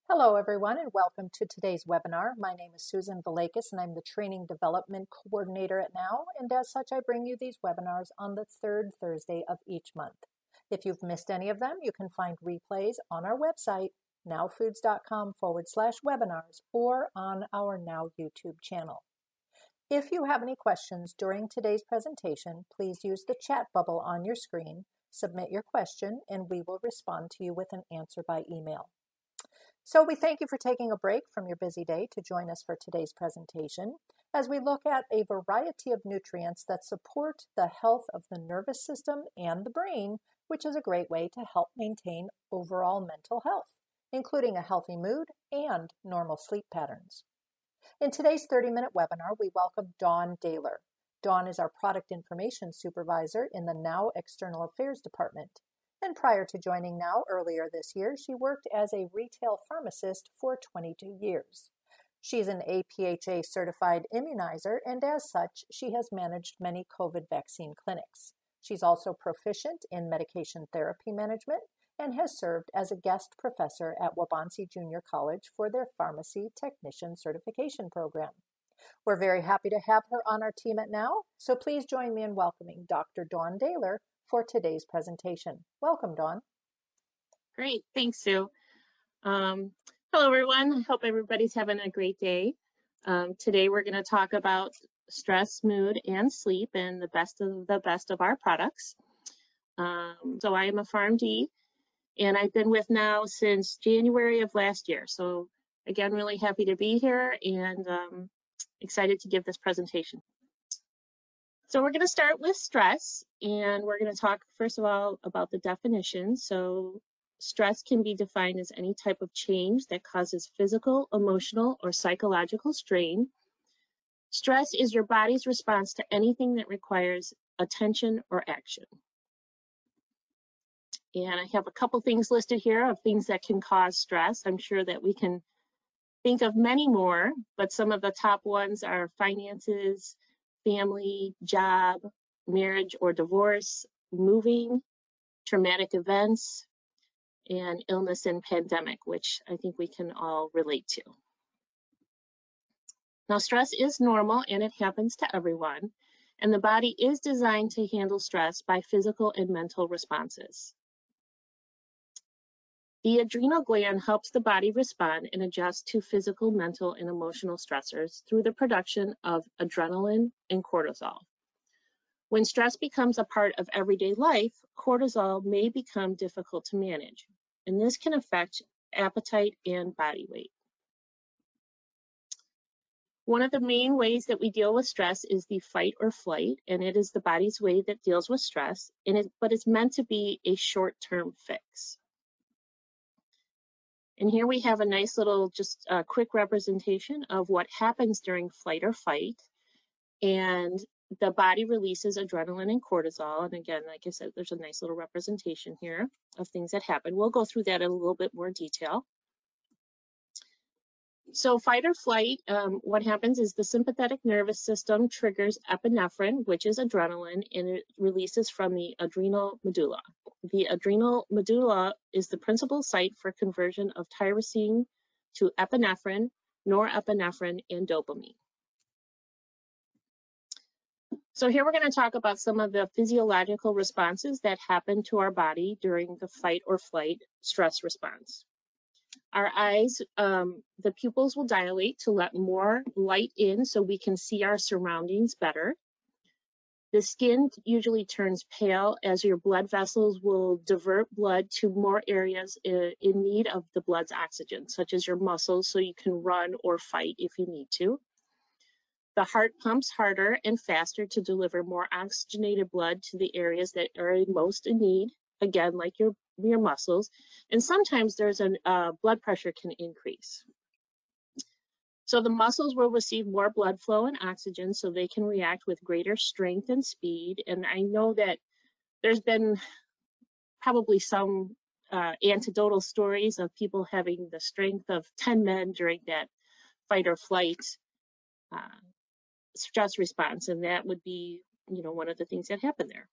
Hello, everyone, and welcome to today's webinar. My name is Susan Valakis, and I'm the Training Development Coordinator at NOW, and as such, I bring you these webinars on the third Thursday of each month. If you've missed any of them, you can find replays on our website, nowfoods.com/webinars, or on our NOW YouTube channel. If you have any questions during today's presentation, please use the chat bubble on your screen, submit your question, and we will respond to you with an answer by email. So we thank you for taking a break from your busy day to join us for today's presentation as we look at a variety of nutrients that support the health of the nervous system and the brain, which is a great way to help maintain overall mental health, including a healthy mood and normal sleep patterns. In today's 30-minute webinar, we welcome Dawn Daylor. Dawn is our Product Information Supervisor in the NOW External Affairs Department. And prior to joining NOW earlier this year, she worked as a retail pharmacist for 22 years. She's an APhA certified immunizer, and as such, she has managed many COVID vaccine clinics. She's also proficient in medication therapy management and has served as a guest professor at Waubonsee Junior College for their pharmacy technician certification program. We're very happy to have her on our team at NOW, so please join me in welcoming Dr. Dawn Daylor for today's presentation. Welcome, Dawn. Great, thanks, Sue. Hello, everyone. I hope everybody's having a great day. Today, we're going to talk about stress, mood, and sleep, and the best of our products. So I am a Pharm D, and I've been with NOW since January of last year. So again, really happy to be here and excited to give this presentation. So we're going to start with stress, and we're going to talk first of all about the definition. So stress can be defined as any type of change that causes physical, emotional, or psychological strain. Stress is your body's response to anything that requires attention or action. And I have a couple things listed here of things that can cause stress. I'm sure that we can think of many more, but some of the top ones are finances, family, job, marriage or divorce, moving, traumatic events, and illness and pandemic, which I think we can all relate to. Now, stress is normal and it happens to everyone, and the body is designed to handle stress by physical and mental responses. The adrenal gland helps the body respond and adjust to physical, mental, and emotional stressors through the production of adrenaline and cortisol. When stress becomes a part of everyday life, cortisol may become difficult to manage, and this can affect appetite and body weight. One of the main ways that we deal with stress is the fight or flight, and it is the body's way that deals with stress, but it's meant to be a short-term fix. And here we have a nice little, just a quick representation of what happens during flight or fight. And the body releases adrenaline and cortisol. And again, like I said, there's a nice little representation here of things that happen. We'll go through that in a little bit more detail. So fight or flight, what happens is the sympathetic nervous system triggers epinephrine, which is adrenaline, and it releases from the adrenal medulla. The adrenal medulla is the principal site for conversion of tyrosine to epinephrine, norepinephrine, and dopamine. So here we're going to talk about some of the physiological responses that happen to our body during the fight or flight stress response. Our eyes, the pupils will dilate to let more light in so we can see our surroundings better. The skin usually turns pale as your blood vessels will divert blood to more areas in need of the blood's oxygen, such as your muscles, so you can run or fight if you need to. The heart pumps harder and faster to deliver more oxygenated blood to the areas that are most in need, again, like your muscles, and sometimes there's blood pressure can increase. So the muscles will receive more blood flow and oxygen so they can react with greater strength and speed. And I know that there's been probably some anecdotal stories of people having the strength of 10 men during that fight or flight stress response, and that would be, one of the things that happened there.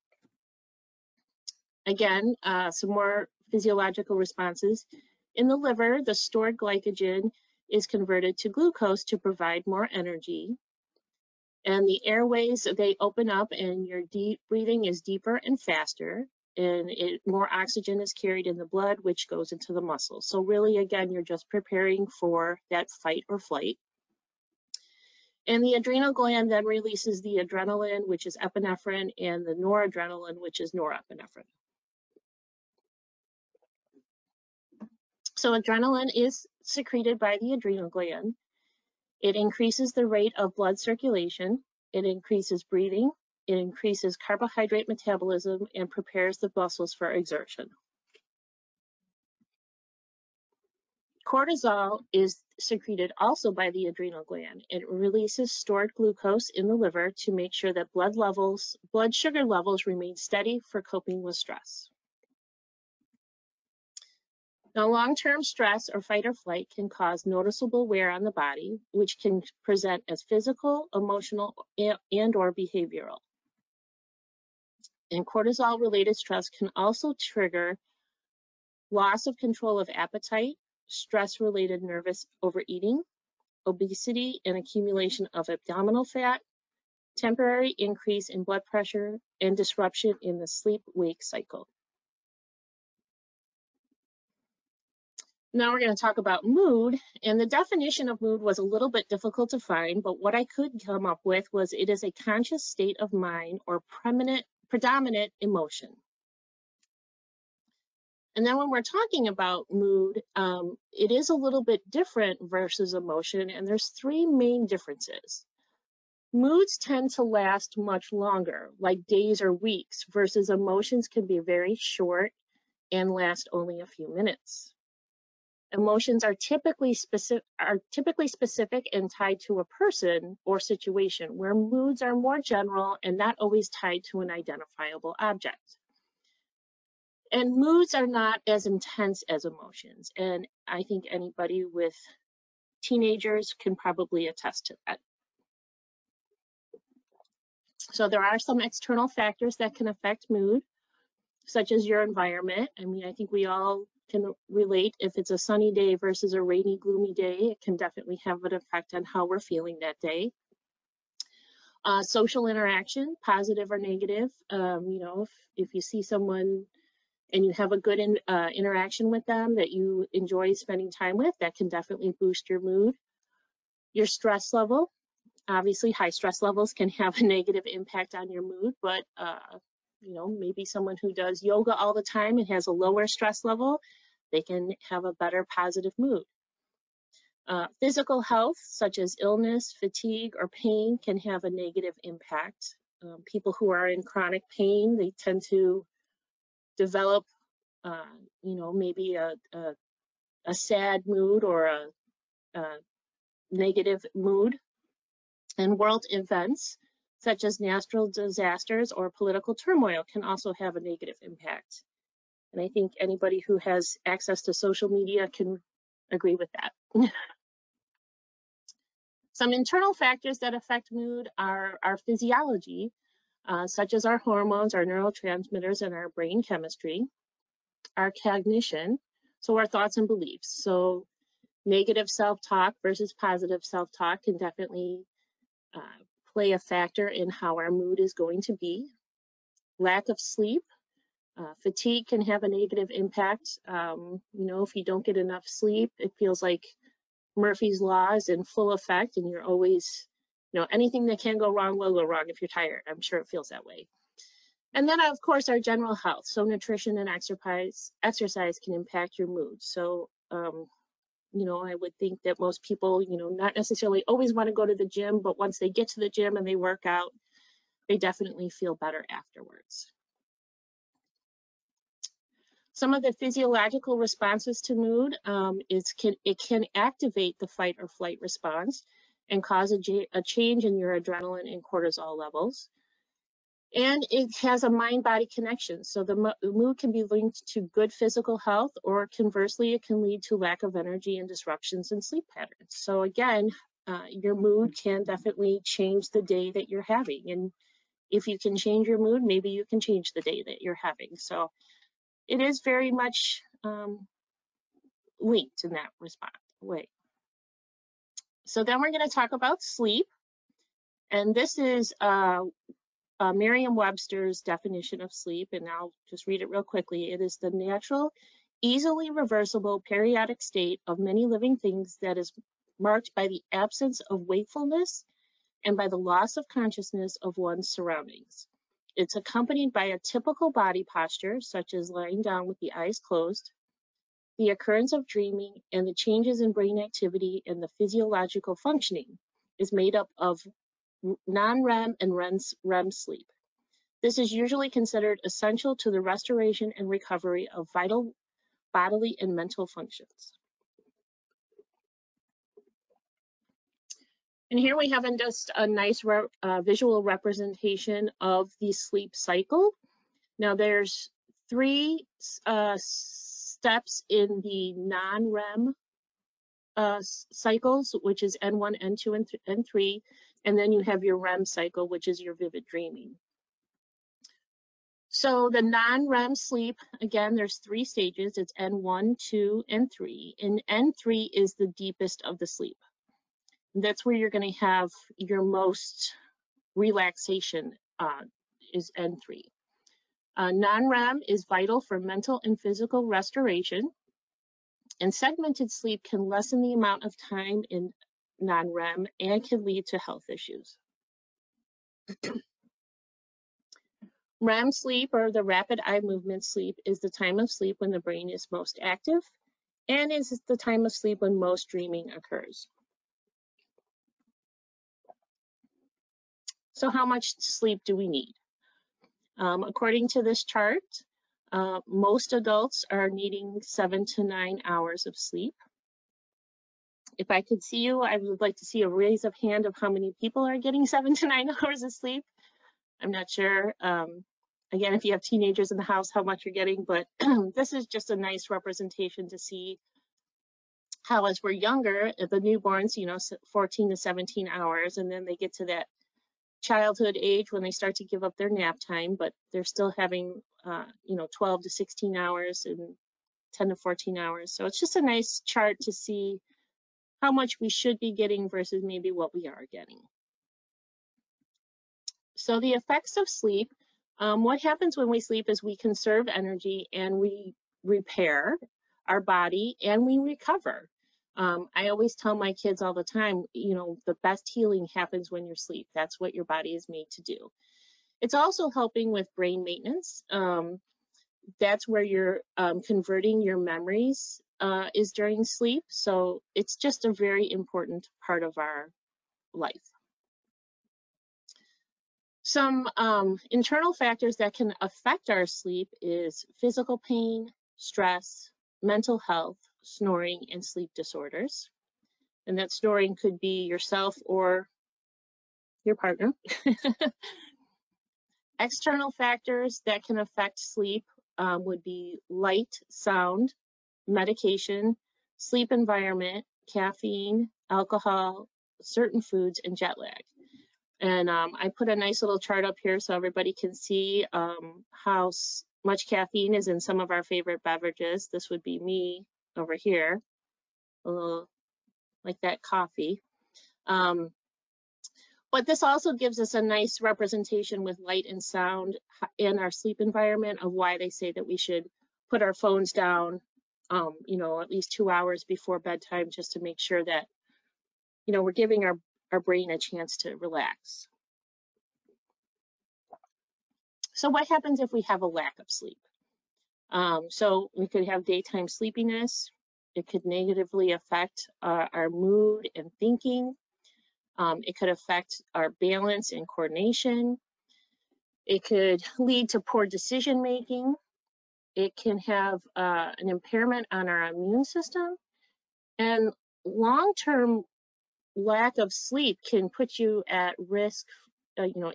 Again, some more physiological responses. In the liver, the stored glycogen is converted to glucose to provide more energy. And the airways, they open up and your deep breathing is deeper and faster, and more oxygen is carried in the blood, which goes into the muscles. So really, again, you're just preparing for that fight or flight. And the adrenal gland then releases the adrenaline, which is epinephrine, and the noradrenaline, which is norepinephrine. So adrenaline is secreted by the adrenal gland. It increases the rate of blood circulation. It increases breathing. It increases carbohydrate metabolism and prepares the muscles for exertion. Cortisol is secreted also by the adrenal gland. It releases stored glucose in the liver to make sure that blood sugar levels remain steady for coping with stress. Now, long-term stress or fight or flight can cause noticeable wear on the body, which can present as physical, emotional, and or behavioral. And cortisol-related stress can also trigger loss of control of appetite, stress-related nervous overeating, obesity and accumulation of abdominal fat, temporary increase in blood pressure, and disruption in the sleep-wake cycle. Now we're going to talk about mood, and the definition of mood was a little bit difficult to find, but what I could come up with was it is a conscious state of mind or predominant emotion. And then when we're talking about mood, it is a little bit different versus emotion, and there's three main differences. Moods tend to last much longer, like days or weeks, versus emotions can be very short and last only a few minutes. Emotions are typically specific and tied to a person or situation, where moods are more general and not always tied to an identifiable object. And moods are not as intense as emotions, and I think anybody with teenagers can probably attest to that. So there are some external factors that can affect mood, such as your environment. I mean, I think we all can relate. If it's a sunny day versus a rainy, gloomy day, it can definitely have an effect on how we're feeling that day. Social interaction, positive or negative. You know, if you see someone and you have a good interaction with them that you enjoy spending time with, that can definitely boost your mood. Your stress level. Obviously, high stress levels can have a negative impact on your mood, but you know, maybe someone who does yoga all the time and has a lower stress level, they can have a better positive mood. Physical health, such as illness, fatigue, or pain, can have a negative impact. People who are in chronic pain, they tend to develop, you know, maybe a sad mood or a negative mood. And world events, such as natural disasters or political turmoil, can also have a negative impact. And I think anybody who has access to social media can agree with that. Some internal factors that affect mood are our physiology, such as our hormones, our neurotransmitters, and our brain chemistry. Our cognition, so our thoughts and beliefs. So negative self-talk versus positive self-talk can definitely play a factor in how our mood is going to be. Lack of sleep. Fatigue can have a negative impact. You know, if you don't get enough sleep, it feels like Murphy's Law is in full effect, and you're always, you know, anything that can go wrong will go wrong if you're tired. I'm sure it feels that way. And then, of course, our general health. So nutrition and exercise can impact your mood. So, you know, I would think that most people, you know, not necessarily always want to go to the gym, but once they get to the gym and they work out, they definitely feel better afterwards. Some of the physiological responses to mood it can activate the fight or flight response and cause a change in your adrenaline and cortisol levels. And it has a mind-body connection. So the mood can be linked to good physical health, or conversely, it can lead to lack of energy and disruptions in sleep patterns. So again, your mood can definitely change the day that you're having. And if you can change your mood, maybe you can change the day that you're having. So it is very much linked in that way. So then we're going to talk about sleep. And this is Merriam-Webster's definition of sleep, and I'll just read it real quickly. It is the natural, easily reversible periodic state of many living things that is marked by the absence of wakefulness and by the loss of consciousness of one's surroundings. It's accompanied by a typical body posture, such as lying down with the eyes closed, the occurrence of dreaming, and the changes in brain activity and the physiological functioning is made up of non-REM and REM sleep. This is usually considered essential to the restoration and recovery of vital bodily and mental functions. And here we have just a nice visual representation of the sleep cycle. Now there's 3 steps in the non-REM cycles, which is N1, N2, and 3, and then you have your REM cycle, which is your vivid dreaming. So the non-REM sleep, again, there's 3 stages. It's N1, 2, and 3, and N3 is the deepest of the sleep. That's where you're going to have your most relaxation, is N3. Non-REM is vital for mental and physical restoration, and segmented sleep can lessen the amount of time in non-REM and can lead to health issues. REM sleep, or the rapid eye movement sleep, is the time of sleep when the brain is most active and is the time of sleep when most dreaming occurs. So how much sleep do we need? According to this chart, most adults are needing 7 to 9 hours of sleep. If I could see you, I would like to see a raise of hand of how many people are getting 7 to 9 hours of sleep. I'm not sure, again, if you have teenagers in the house, how much you're getting, but this is just a nice representation to see how, as we're younger, the newborns, 14 to 17 hours, and then they get to that childhood age when they start to give up their nap time, but they're still having, 12 to 16 hours and 10 to 14 hours. So it's just a nice chart to see how much we should be getting versus maybe what we are getting. So the effects of sleep, what happens when we sleep is we conserve energy and we repair our body and we recover. I always tell my kids all the time, the best healing happens when you sleep. That's what your body is made to do. It's also helping with brain maintenance. That's where you're converting your memories is during sleep. So it's just a very important part of our life. Some internal factors that can affect our sleep is physical pain, stress, mental health, snoring, and sleep disorders. And that snoring could be yourself or your partner. External factors that can affect sleep would be light, sound, medication, sleep environment, caffeine, alcohol, certain foods, and jet lag. And I put a nice little chart up here so everybody can see how much caffeine is in some of our favorite beverages. This would be me over here, a little like that coffee. But this also gives us a nice representation with light and sound in our sleep environment of why they say that we should put our phones down, at least 2 hours before bedtime, just to make sure that, we're giving our brain a chance to relax. So what happens if we have a lack of sleep? So we could have daytime sleepiness. It could negatively affect our mood and thinking. It could affect our balance and coordination. It could lead to poor decision making. It can have an impairment on our immune system. And long-term lack of sleep can put you at risk,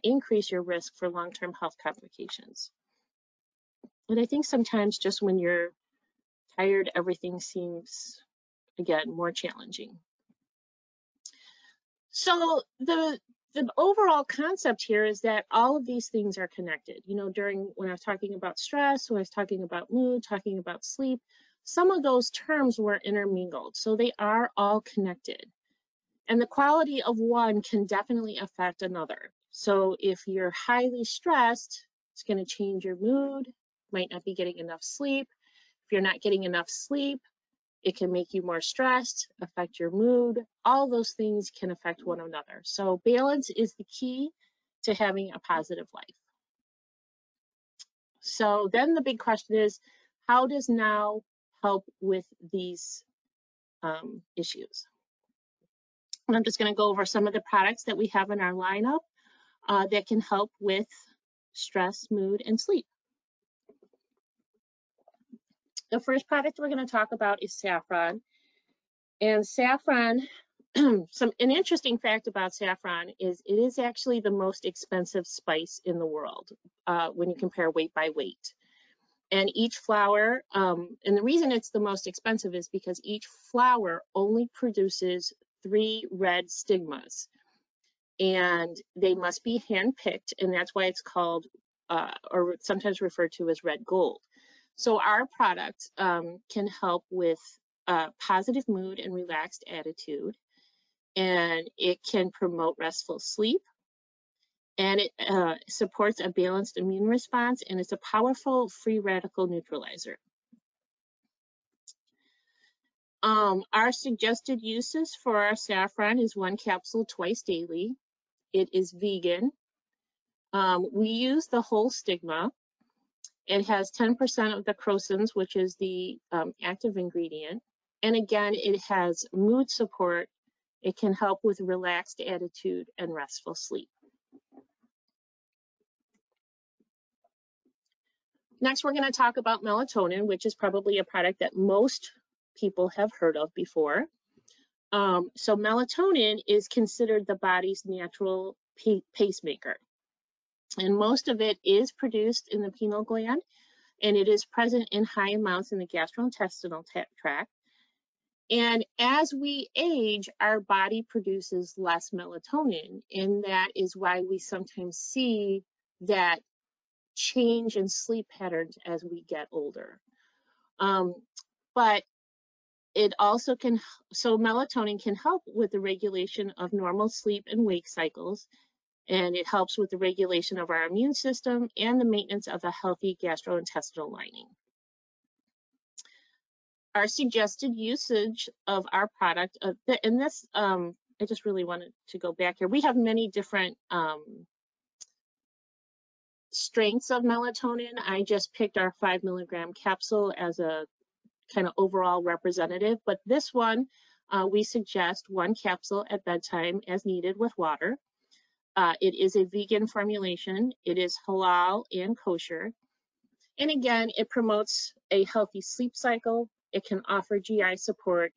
increase your risk for long-term health complications. And I think sometimes just when you're tired, everything seems, again, more challenging. So the overall concept here is that all of these things are connected. When I was talking about stress, when I was talking about mood, talking about sleep, some of those terms were intermingled, so they are all connected. And the quality of one can definitely affect another. So if you're highly stressed, it's going to change your mood, might not be getting enough sleep. If you're not getting enough sleep, it can make you more stressed, affect your mood. All those things can affect one another. So balance is the key to having a positive life. So then the big question is, how does NOW help with these issues? And I'm just going to go over some of the products that we have in our lineup that can help with stress, mood, and sleep. The first product we're going to talk about is saffron. And saffron, an interesting fact about saffron is it is actually the most expensive spice in the world when you compare weight by weight. And each flower, and the reason it's the most expensive is because each flower only produces 3 red stigmas. And they must be hand-picked, and that's why it's called, or sometimes referred to as red gold. So our product can help with positive mood and relaxed attitude, and it can promote restful sleep, and it supports a balanced immune response, and it's a powerful free radical neutralizer. Our suggested uses for our saffron is 1 capsule twice daily. It is vegan. We use the whole stigma. It has 10% of the crocins, which is the active ingredient. And again, it has mood support. It can help with relaxed attitude and restful sleep. Next, we're going to talk about melatonin, which is probably a product that most people have heard of before. So melatonin is considered the body's natural pacemaker. And most of it is produced in the pineal gland, and it is present in high amounts in the gastrointestinal tract. And as we age, our body produces less melatonin, and that is why we sometimes see that change in sleep patterns as we get older. But it also can, so melatonin can help with the regulation of normal sleep and wake cycles, and it helps with the regulation of our immune system and the maintenance of a healthy gastrointestinal lining. Our suggested usage of our product, and this, I just really wanted to go back here. We have many different strengths of melatonin. I just picked our 5 milligram capsule as a kind of overall representative, but this one, we suggest 1 capsule at bedtime as needed with water. It is a vegan formulation. It is halal and kosher. And again, it promotes a healthy sleep cycle. It can offer GI support,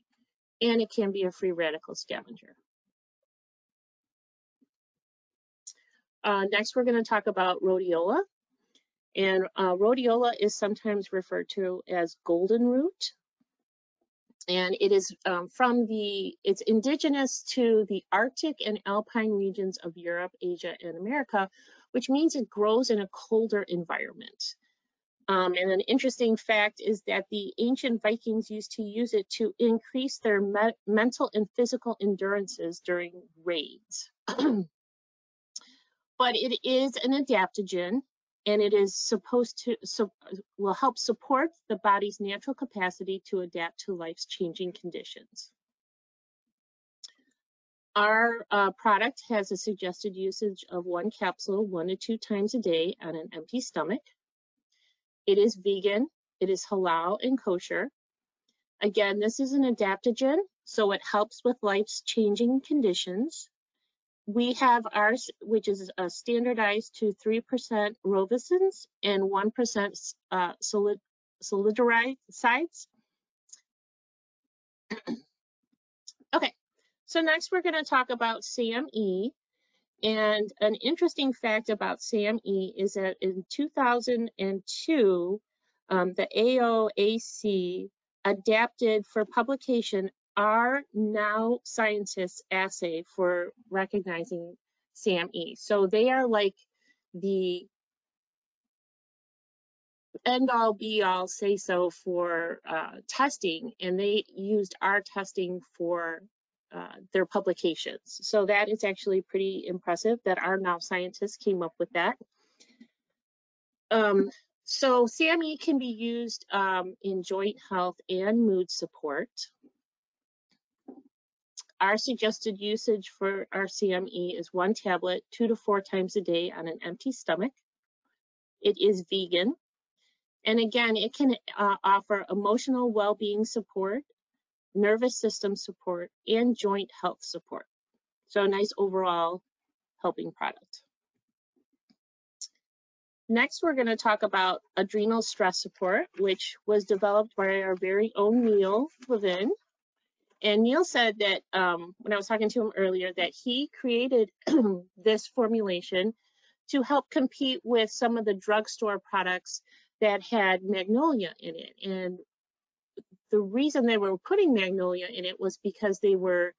and it can be a free radical scavenger. Next, we're going to talk about rhodiola. And rhodiola is sometimes referred to as golden root. And it is it's indigenous to the Arctic and Alpine regions of Europe, Asia, and America, which means it grows in a colder environment. And an interesting fact is that the ancient Vikings used to use it to increase their mental and physical endurances during raids. But it is an adaptogen, and it is supposed to, will help support the body's natural capacity to adapt to life's changing conditions. Our product has a suggested usage of 1 capsule 1 to 2 times a day on an empty stomach. It is vegan, it is halal and kosher. Again, this is an adaptogen, so it helps with life's changing conditions. We have ours, which is standardized to 3% robicins and 1% solidarides. Okay, so next we're going to talk about SAMe. And an interesting fact about SAMe is that in 2002, the AOAC adapted for publication our NOW scientists assay for recognizing SAMe. So they are like the end-all be-all say-so for testing, and they used our testing for their publications. So that is actually pretty impressive that our NOW scientists came up with that. So CME can be used in joint health and mood support. Our suggested usage for our CME is 1 tablet 2 to 4 times a day on an empty stomach. It is vegan. And again, it can offer emotional well-being support, nervous system support, and joint health support. So a nice overall helping product. Next, we're going to talk about adrenal stress support, which was developed by our very own Neil Levin. And Neil said that when I was talking to him earlier, that he created this formulation to help compete with some of the drugstore products that had magnolia in it. And the reason they were putting magnolia in it was because they were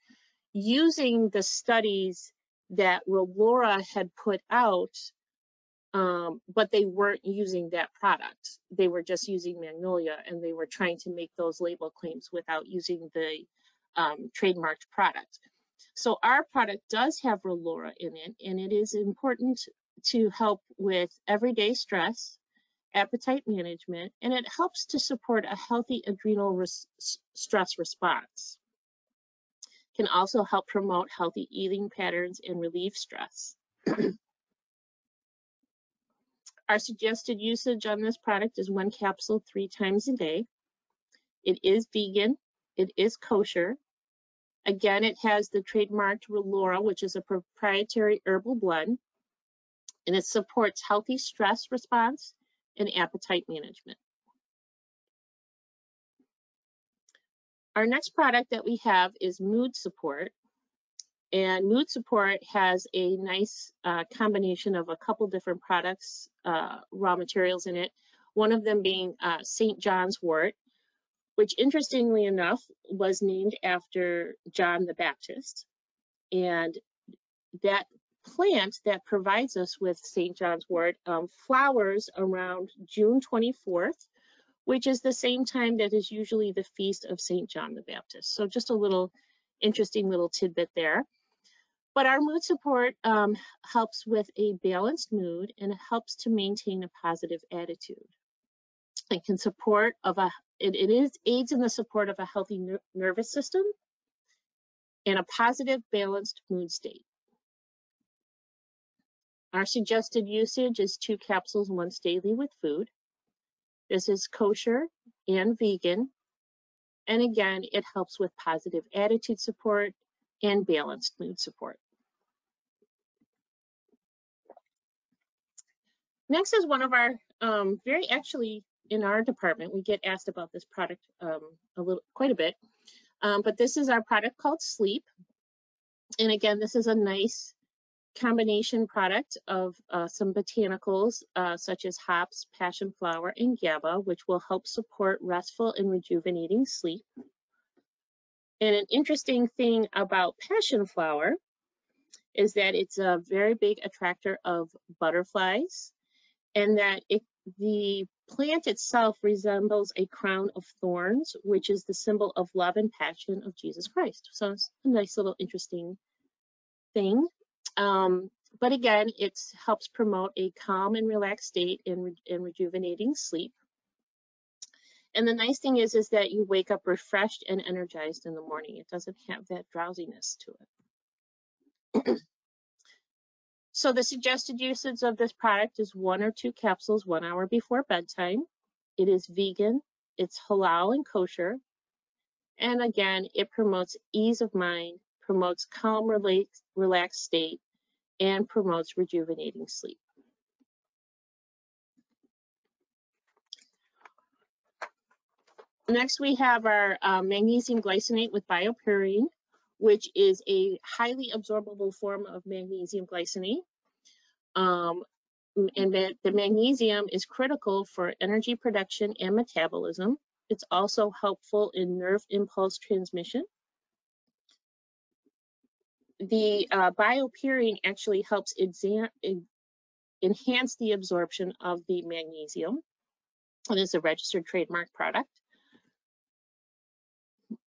using the studies that Laura had put out, but they weren't using that product. They were just using magnolia, and they were trying to make those label claims without using the trademarked product. So our product does have Relora in it, and it is important to help with everyday stress, appetite management, and it helps to support a healthy adrenal stress response. Can also help promote healthy eating patterns and relieve stress. Our suggested usage on this product is 1 capsule 3 times a day. It is vegan. It is kosher. Again, it has the trademarked Relora, which is a proprietary herbal blend, and it supports healthy stress response and appetite management. Our next product that we have is mood support. And mood support has a nice combination of a couple different products, raw materials in it, one of them being St. John's wort, which interestingly enough was named after John the Baptist. And that plant that provides us with St. John's wort flowers around June 24th, which is the same time that is usually the feast of St. John the Baptist. So just a little interesting little tidbit there. But our mood support helps with a balanced mood, and it helps to maintain a positive attitude. It can support aids in the support of a healthy nervous system and a positive, balanced mood state. Our suggested usage is 2 capsules once daily with food. This is kosher and vegan. And again, it helps with positive attitude support and balanced mood support. Next is one of our actually in our department, we get asked about this product quite a bit, but this is our product called Sleep. And again, this is a nice combination product of some botanicals such as hops, passion flower, and GABA, which will help support restful and rejuvenating sleep. And an interesting thing about passion flower is that it's a very big attractor of butterflies, and that the plant itself resembles a crown of thorns, which is the symbol of love and passion of Jesus Christ. So it's a nice little interesting thing. But again, it helps promote a calm and relaxed state and rejuvenating sleep. And the nice thing is that you wake up refreshed and energized in the morning. It doesn't have that drowsiness to it. So the suggested usage of this product is 1 or 2 capsules 1 hour before bedtime. It is vegan, it's halal and kosher. And again, it promotes ease of mind, promotes calm, relaxed state, and promotes rejuvenating sleep. Next, we have our magnesium glycinate with biopurine, which is a highly absorbable form of magnesium glycinate. And the magnesium is critical for energy production and metabolism. It's also helpful in nerve impulse transmission. The biopurine actually helps enhance the absorption of the magnesium. It is a registered trademark product.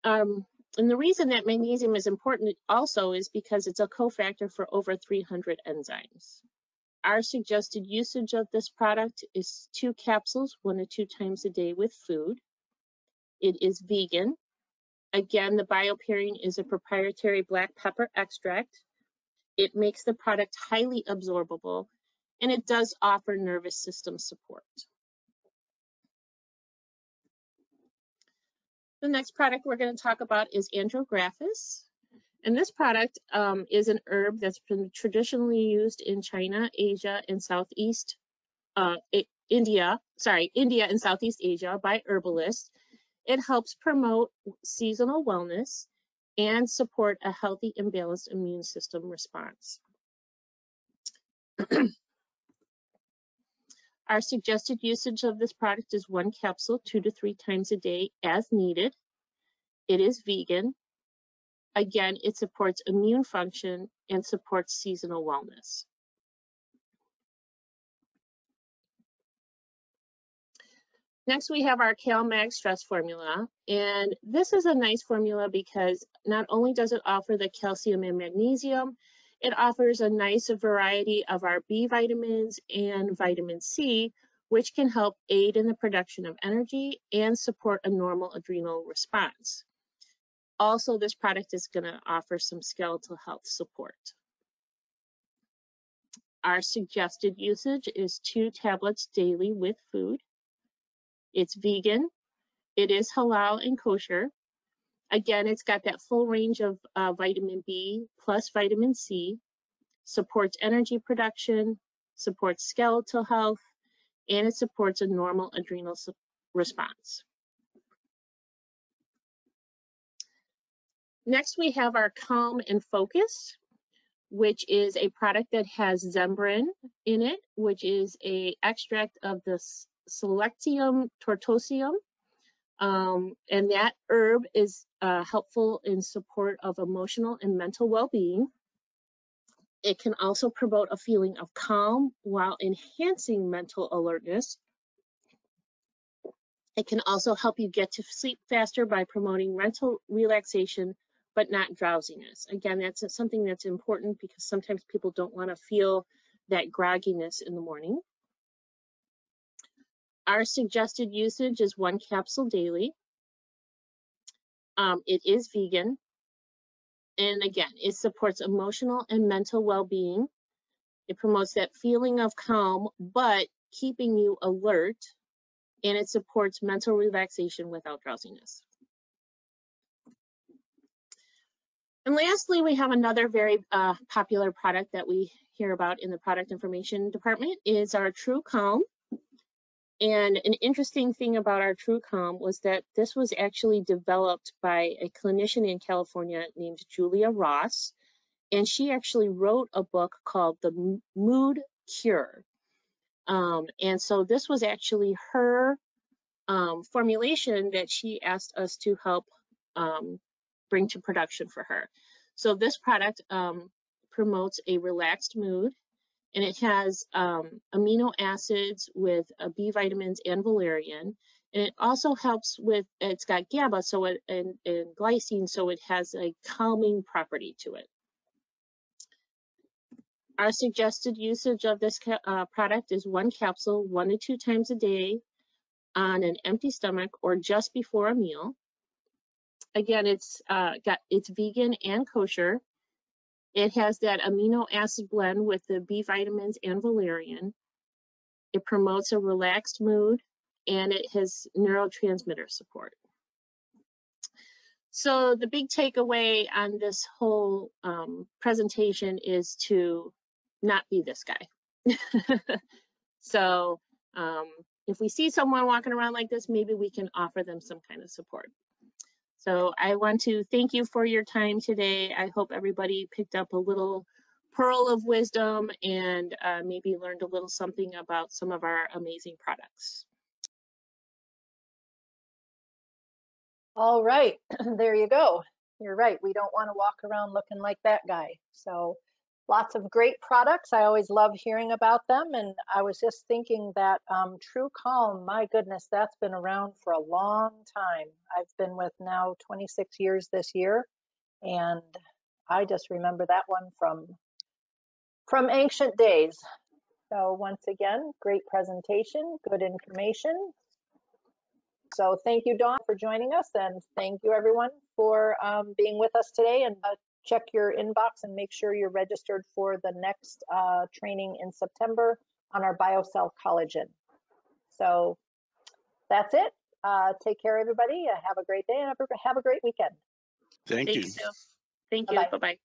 And the reason that magnesium is important also is because it's a cofactor for over 300 enzymes. Our suggested usage of this product is 2 capsules, 1 to 2 times a day with food. It is vegan. Again, the BioPerine is a proprietary black pepper extract. It makes the product highly absorbable, and it does offer nervous system support. The next product we're going to talk about is Andrographis. And this product is an herb that's been traditionally used in China, Asia, and Southeast India and Southeast Asia by herbalists. It helps promote seasonal wellness and support a healthy and balanced immune system response. Our suggested usage of this product is 1 capsule 2 to 3 times a day as needed. It is vegan. Again, it supports immune function and supports seasonal wellness. Next, we have our CalMag Stress formula, and this is a nice formula because not only does it offer the calcium and magnesium, it offers a nice variety of our B vitamins and vitamin C, which can help aid in the production of energy and support a normal adrenal response. Also, this product is going to offer some skeletal health support. Our suggested usage is 2 tablets daily with food. It's vegan. It is halal and kosher. Again, it's got that full range of vitamin B plus vitamin C, supports energy production, supports skeletal health, and it supports a normal adrenal response. Next, we have our Calm and Focus, which is a product that has Zembrin in it, which is an extract of the Selectium tortoiseum. And that herb is helpful in support of emotional and mental well-being. It can also promote a feeling of calm while enhancing mental alertness. It can also help you get to sleep faster by promoting mental relaxation, but not drowsiness. Again, that's something that's important because sometimes people don't want to feel that grogginess in the morning. Our suggested usage is 1 capsule daily. It is vegan. And again, it supports emotional and mental well-being. It promotes that feeling of calm, but keeping you alert. And it supports mental relaxation without drowsiness. And lastly, we have another very popular product that we hear about in the product information department is our True Calm. And an interesting thing about our True Calm was that this was actually developed by a clinician in California named Julia Ross. And she actually wrote a book called The Mood Cure. And so this was actually her formulation that she asked us to help bring to production for her. So this product promotes a relaxed mood, and it has amino acids with B vitamins and valerian, and it also helps with, it's got GABA and glycine, so it has a calming property to it. Our suggested usage of this product is 1 capsule 1 to 2 times a day on an empty stomach or just before a meal. Again, it's vegan and kosher. It has that amino acid blend with the B vitamins and valerian. It promotes a relaxed mood, and it has neurotransmitter support. So the big takeaway on this whole presentation is to not be this guy. So if we see someone walking around like this, maybe we can offer them some kind of support. So I want to thank you for your time today. I hope everybody picked up a little pearl of wisdom and maybe learned a little something about some of our amazing products. All right, there you go. You're right. We don't want to walk around looking like that guy. So Lots of great products. I always love hearing about them. And I was just thinking that True Calm, my goodness, that's been around for a long time. I've been with now 26 years this year. And I just remember that one from ancient days. So once again, great presentation, good information. So thank you, Dawn, for joining us, and thank you, everyone, for being with us today. And check your inbox and make sure you're registered for the next training in September on our BioCell collagen. So that's it. Take care, everybody. Have a great day and have a great weekend. Thank you. Thanks, Sue. Thank you. Bye-bye. Bye-bye.